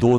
2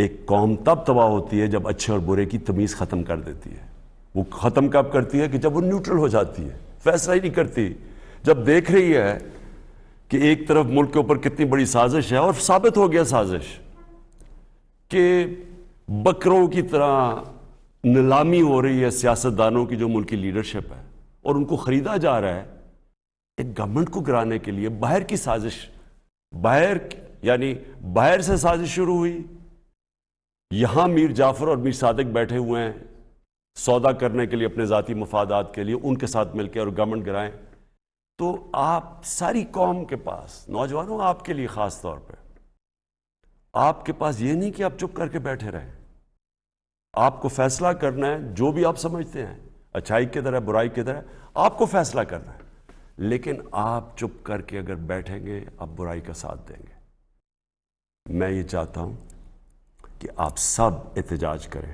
ایک قوم تب تباہ ہوتی ہے جب اچھے اور برے کی تمیز ختم کر دیتی ہے. وہ ختم کب کرتی ہے؟ کہ جب وہ نیوٹرل ہو جاتی ہے, فیصلہ ہی نہیں کرتی. جب دیکھ رہی ہے کہ ایک طرف ملک کے اوپر کتنی بڑی سازش ہے, اور ثابت ہو گیا سازش کہ بکروں کی طرح نیلامی ہو رہی ہے سیاستدانوں کی جو ملکی لیڈرشپ ہے, اور ان کو خریدا جا رہا ہے ایک گورنمنٹ کو گرانے کے لیے. باہر کی سازش, باہر سے سازش شروع ہوئی. یہاں میر جعفر اور میر صادق بیٹھے ہوئے ہیں سودا کرنے کے لیے, اپنے ذاتی مفادات کے لیے, ان کے ساتھ مل کے اور گورنمنٹ گرائیں. تو آپ ساری قوم کے پاس, نوجوانوں آپ کے لیے خاص طور پہ, آپ کے پاس یہ نہیں کہ آپ چپ کر کے بیٹھے رہیں. آپ کو فیصلہ کرنا ہے, جو بھی آپ سمجھتے ہیں اچھائی کدھر ہے برائی کدھر ہے, آپ کو فیصلہ کرنا ہے. لیکن آپ چپ کر کے اگر بیٹھیں گے آپ برائی کا ساتھ دیں گے. میں یہ چاہتا ہوں کہ آپ سب احتجاج کریں,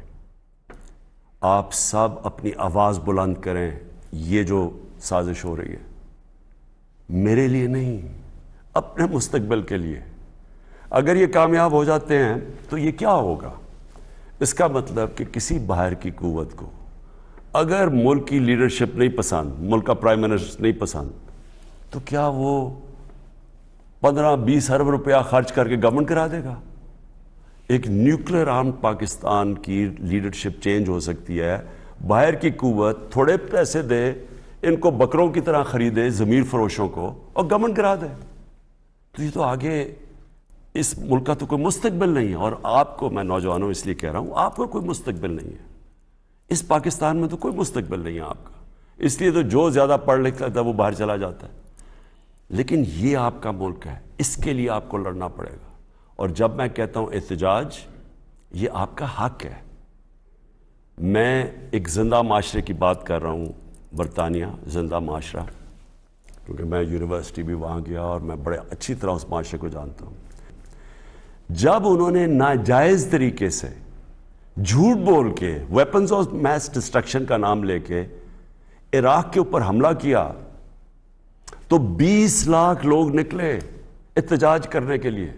آپ سب اپنی آواز بلند کریں. یہ جو سازش ہو رہی ہے میرے لیے نہیں, اپنے مستقبل کے لیے. اگر یہ کامیاب ہو جاتے ہیں تو یہ کیا ہوگا؟ اس کا مطلب کہ کسی باہر کی قوت کو اگر ملک کی لیڈرشپ نہیں پسند, ملک کا پرائم منسٹر نہیں پسند, تو کیا وہ 15-20 ارب روپیہ خرچ کر کے گورنمنٹ کرا دے گا؟ ایک نیوکلیر آرم پاکستان کی لیڈرشپ چینج ہو سکتی ہے. باہر کی قوت تھوڑے پیسے دے, ان کو بکروں کی طرح خریدے, ضمیر فروشوں کو, اور گورنمنٹ کرا دے. تو یہ تو آگے اس ملک کا تو کوئی مستقبل نہیں ہے. اور آپ کو میں نوجوانوں اس لیے کہہ رہا ہوں, آپ کو کوئی مستقبل نہیں ہے اس پاکستان میں, تو کوئی مستقبل نہیں ہے آپ کا. اس لیے تو جو زیادہ پڑھ لکھ لیتا ہے وہ باہر چلا جاتا ہے. لیکن یہ آپ کا ملک ہے, اس کے لیے آپ کو لڑنا پڑے گا. اور جب میں کہتا ہوں احتجاج, یہ آپ کا حق ہے. میں ایک زندہ معاشرے کی بات کر رہا ہوں, برطانیہ زندہ معاشرہ, کیونکہ میں یونیورسٹی بھی وہاں گیا اور میں بڑے اچھی طرح اس معاشرے کو جانتا ہوں. جب انہوں نے ناجائز طریقے سے جھوٹ بول کے ویپنز آف میس ڈسٹرکشن کا نام لے کے عراق کے اوپر حملہ کیا, تو 20 لاکھ لوگ نکلے احتجاج کرنے کے لیے.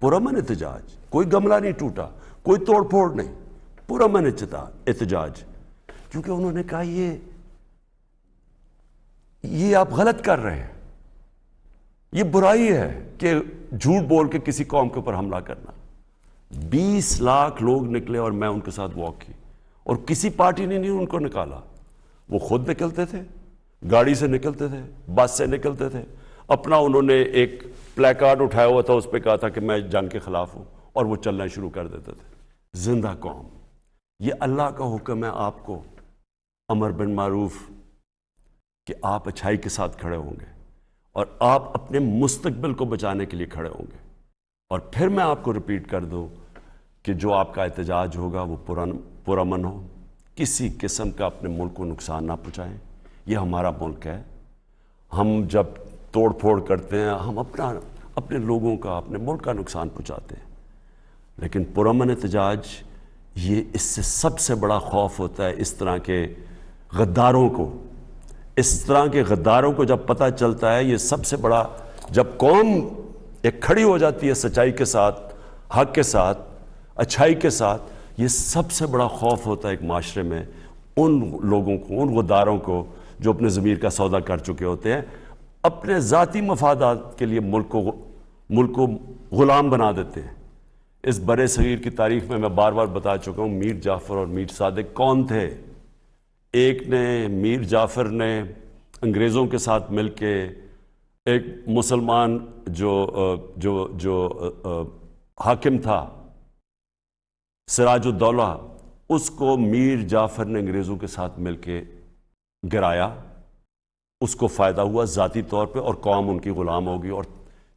پرامن احتجاج, کوئی گملہ نہیں ٹوٹا, کوئی توڑ پھوڑ نہیں, پرامن احتجاج. کیونکہ انہوں نے کہا یہ آپ غلط کر رہے ہیں, یہ برائی ہے کہ جھوٹ بول کے کسی قوم کے اوپر حملہ کرنا. 20 لاکھ لوگ نکلے اور میں ان کے ساتھ واک کی, اور کسی پارٹی نے نہیں ان کو نکالا. وہ خود نکلتے تھے, گاڑی سے نکلتے تھے, بس سے نکلتے تھے. اپنا انہوں نے ایک پلے کارڈ اٹھایا ہوا تھا, اس پہ کہا تھا کہ میں جنگ کے خلاف ہوں, اور وہ چلنا شروع کر دیتے تھے. زندہ قوم. یہ اللہ کا حکم ہے آپ کو, امر بن معروف, کہ آپ اچھائی کے ساتھ کھڑے ہوں گے اور آپ اپنے مستقبل کو بچانے کے لیے کھڑے ہوں گے. اور پھر میں آپ کو ریپیٹ کر دوں کہ جو آپ کا احتجاج ہوگا وہ پرامن ہو, کسی قسم کا اپنے ملک کو نقصان نہ پہنچائیں. یہ ہمارا ملک ہے. ہم جب توڑ پھوڑ کرتے ہیں ہم اپنے لوگوں کا, اپنے ملک کا نقصان پہنچاتے ہیں. لیکن پرامن احتجاج, یہ اس سے سب سے بڑا خوف ہوتا ہے اس طرح کے غداروں کو. اس طرح کے غداروں کو جب پتہ چلتا ہے, یہ سب سے بڑا, جب قوم ایک کھڑی ہو جاتی ہے سچائی کے ساتھ, حق کے ساتھ, اچھائی کے ساتھ, یہ سب سے بڑا خوف ہوتا ہے ایک معاشرے میں ان لوگوں کو, ان غداروں کو جو اپنے ضمیر کا سودا کر چکے ہوتے ہیں, اپنے ذاتی مفادات کے لیے ملک کو غلام بنا دیتے ہیں. اس برے صغیر کی تاریخ میں بار بار بتا چکا ہوں میر جعفر اور میر صادق کون تھے. ایک نے, میر جعفر نے انگریزوں کے ساتھ مل کے ایک مسلمان جو حاکم تھا سراج الدولہ, اس کو میر جعفر نے انگریزوں کے ساتھ مل کے گرایا. اس کو فائدہ ہوا ذاتی طور پہ, اور قوم ان کی غلام ہوگی. اور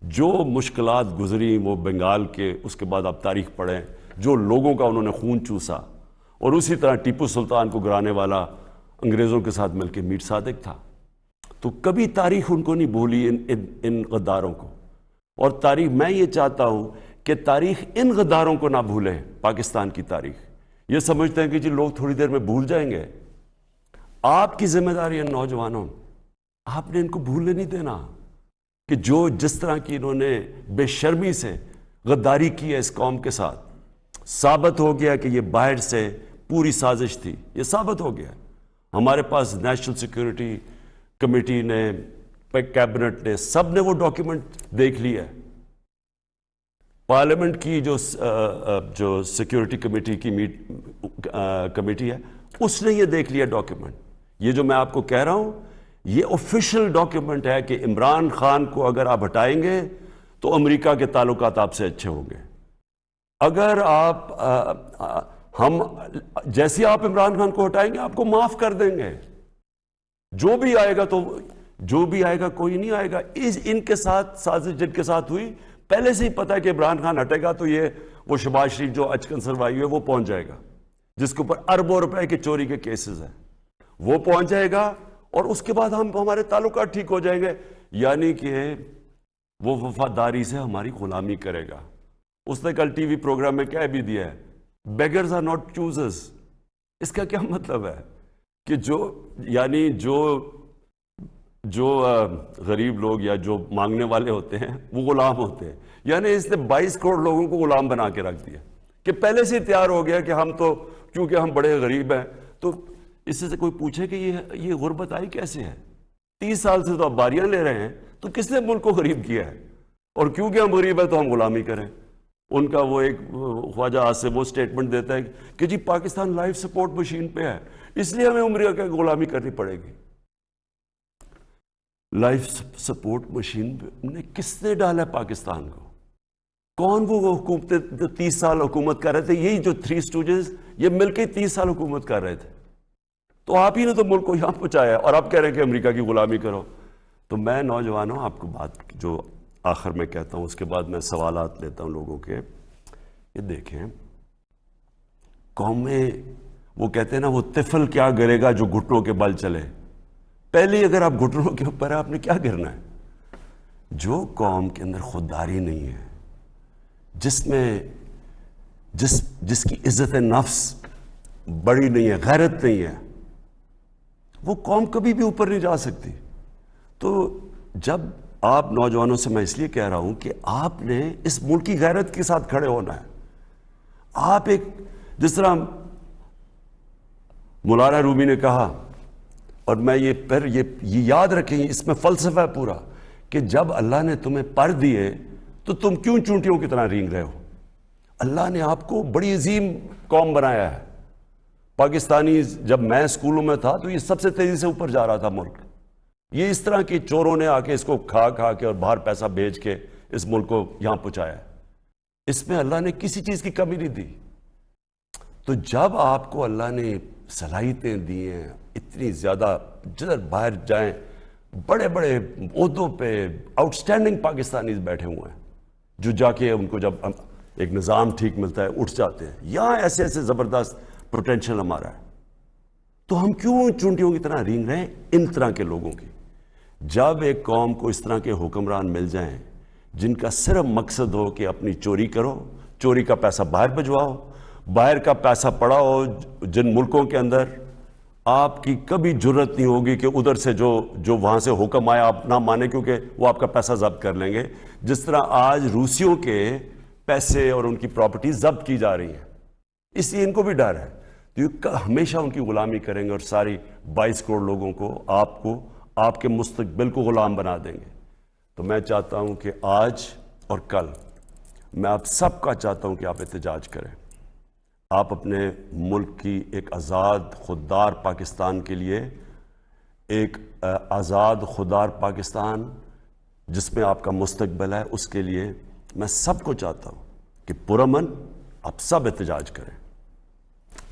جو مشکلات گزری وہ بنگال کے, اس کے بعد آپ تاریخ پڑھیں, جو لوگوں کا انہوں نے خون چوسا. اور اسی طرح ٹیپو سلطان کو گرانے والا انگریزوں کے ساتھ مل کے میر صادق تھا. تو کبھی تاریخ ان کو نہیں بھولی, ان غداروں کو. اور تاریخ, میں یہ چاہتا ہوں کہ تاریخ ان غداروں کو نہ بھولے. پاکستان کی تاریخ یہ سمجھتے ہیں کہ جی لوگ تھوڑی دیر میں بھول جائیں گے. آپ کی ذمہ داری ہے نوجوانوں, آپ نے ان کو بھولنے نہیں دینا کہ جس طرح کی انہوں نے بے شرمی سے غداری کی ہے اس قوم کے ساتھ, ثابت ہو گیا کہ یہ باہر سے پوری سازش تھی، یہ ثابت ہو گیا. ہمارے پاس نیشنل سیکورٹی کمیٹی نے، کیبنٹ نے، سب نے وہ ڈاکیومنٹ دیکھ لیا ہے. پارلیمنٹ کی جو سیکورٹی کمیٹی کی کمیٹی ہے اس نے یہ دیکھ لیا ڈاکیومنٹ. یہ جو میں آپ کو کہہ رہا ہوں یہ آفیشیل ڈاکیومنٹ ہے کہ عمران خان کو اگر آپ ہٹائیں گے تو امریکہ کے تعلقات آپ سے اچھے ہوں گے. اگر ہم جیسے آپ عمران خان کو ہٹائیں گے آپ کو معاف کر دیں گے. جو بھی آئے گا کوئی نہیں آئے گا. ان کے ساتھ سازش جن کے ساتھ ہوئی پہلے سے ہی پتا ہے کہ عمران خان ہٹے گا تو وہ شہباز شریف جو اچکن سروائی ہوئے وہ پہنچ جائے گا، جس کے اوپر اربوں روپے کے چوری کے کیسز ہیں، وہ پہنچ جائے گا اور اس کے بعد ہمارے تعلقات ٹھیک ہو جائیں گے. یعنی کہ وہ وفاداری سے ہماری غلامی کرے گا. اس نے کل ٹی وی پروگرام میں کہہ بھی دیا ہے بیگرز آر ناٹ چوزرز. اس کا کیا مطلب ہے کہ جو غریب لوگ یا جو مانگنے والے ہوتے ہیں وہ غلام ہوتے ہیں. یعنی اس نے 22 کروڑ لوگوں کو غلام بنا کے رکھ دیا کہ پہلے سے تیار ہو گیا کہ ہم تو کیونکہ ہم بڑے غریب ہیں. تو اس سے کوئی پوچھے کہ یہ غربت آئی کیسے ہے؟ 30 سال سے تو آپ باریاں لے رہے ہیں، تو کس نے ملک کو غریب کیا ہے؟ اور کیونکہ ہم غریب ہیں تو ہم غلامی کریں. ان کا وہ ایک خواجہ آج سے وہ سٹیٹمنٹ دیتا ہے کہ جی پاکستان لائف سپورٹ مشین پہ ہے اس لیے ہمیں امریکہ کی غلامی کرنی پڑے گی. لائف سپورٹ مشین نے کس نے ڈالا ہے پاکستان کو؟ کون وہ حکومتیں جو 30 سال حکومت کر رہے تھے؟ یہی جو 3 اسٹوجز یہ مل کے 30 سال حکومت کر رہے تھے. تو آپ ہی نے تو ملک کو یہاں پہنچایا اور آپ کہہ رہے ہیں کہ امریکہ کی غلامی کرو. تو میں نوجوانوں آپ کو بات جو آخر میں کہتا ہوں اس کے بعد میں سوالات لیتا ہوں لوگوں کے. یہ دیکھیں قومیں وہ کہتے ہیں نا وہ طفل کیا گرے گا جو گھٹنوں کے بل چلے. پہلے اگر آپ گھٹنوں کے اوپر آپ نے کیا کرنا ہے؟ جو قوم کے اندر خودداری نہیں ہے، جس میں جس کی عزت نفس بڑی نہیں ہے، غیرت نہیں ہے، وہ قوم کبھی بھی اوپر نہیں جا سکتی. تو جب آپ نوجوانوں سے میں اس لیے کہہ رہا ہوں کہ آپ نے اس ملک کی غیرت کے ساتھ کھڑے ہونا ہے. آپ ایک جس طرح مولانا رومی نے کہا، اور میں یہ یاد رکھیں اس میں فلسفہ ہے پورا کہ جب اللہ نے تمہیں پر دیے تو تم کیوں چونٹیوں کی طرح رینگ رہے ہو؟ اللہ نے آپ کو بڑی عظیم قوم بنایا ہے. پاکستانی جب میں اسکولوں میں تھا تو یہ سب سے تیزی سے اوپر جا رہا تھا ملک. یہ اس طرح کی چوروں نے آ کے اس کو کھا کے اور باہر پیسہ بھیج کے اس ملک کو یہاں پہنچایا. اس میں اللہ نے کسی چیز کی کمی نہیں دی. تو جب آپ کو اللہ نے صلاحیتیں دی ہیں اتنی زیادہ، جدھر باہر جائیں بڑے بڑے عہدوں پہ آؤٹ اسٹینڈنگ پاکستانیز بیٹھے ہوئے ہیں جو جا کے ان کو جب ایک نظام ٹھیک ملتا ہے اٹھ جاتے ہیں. یہاں ایسے زبردست پوٹینشل ہمارا ہے. تو ہم کیوں چونٹیوں کی طرح رینگ رہے ہیں ان طرح کے لوگوں کی؟ جب ایک قوم کو اس طرح کے حکمران مل جائیں جن کا صرف مقصد ہو کہ اپنی چوری کرو، چوری کا پیسہ باہر بھجواؤ، باہر کا پیسہ پڑا ہو جن ملکوں کے اندر، آپ کی کبھی جرت نہیں ہوگی کہ ادھر سے جو وہاں سے حکم آیا آپ نہ مانے، کیونکہ وہ آپ کا پیسہ ضبط کر لیں گے. جس طرح آج روسیوں کے پیسے اور ان کی پراپرٹی ضبط کی جا رہی ہیں، اس لیے ان کو بھی ڈر ہے. تو ہمیشہ ان کی غلامی کریں گے اور ساری 22 کروڑ لوگوں کو آپ کے مستقبل کو غلام بنا دیں گے. تو میں چاہتا ہوں کہ آج اور کل میں آپ سب کا چاہتا ہوں کہ آپ احتجاج کریں. آپ اپنے ملک کی ایک آزاد خوددار پاکستان کے لیے، ایک آزاد خوددار پاکستان جس میں آپ کا مستقبل ہے، اس کے لیے میں سب کو چاہتا ہوں کہ پرامن آپ سب احتجاج کریں.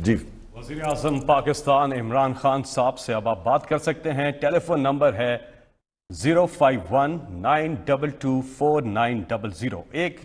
جی وزیر اعظم پاکستان عمران خان صاحب سے اب آپ بات کر سکتے ہیں. ٹیلی فون نمبر ہے 05192249000. ایک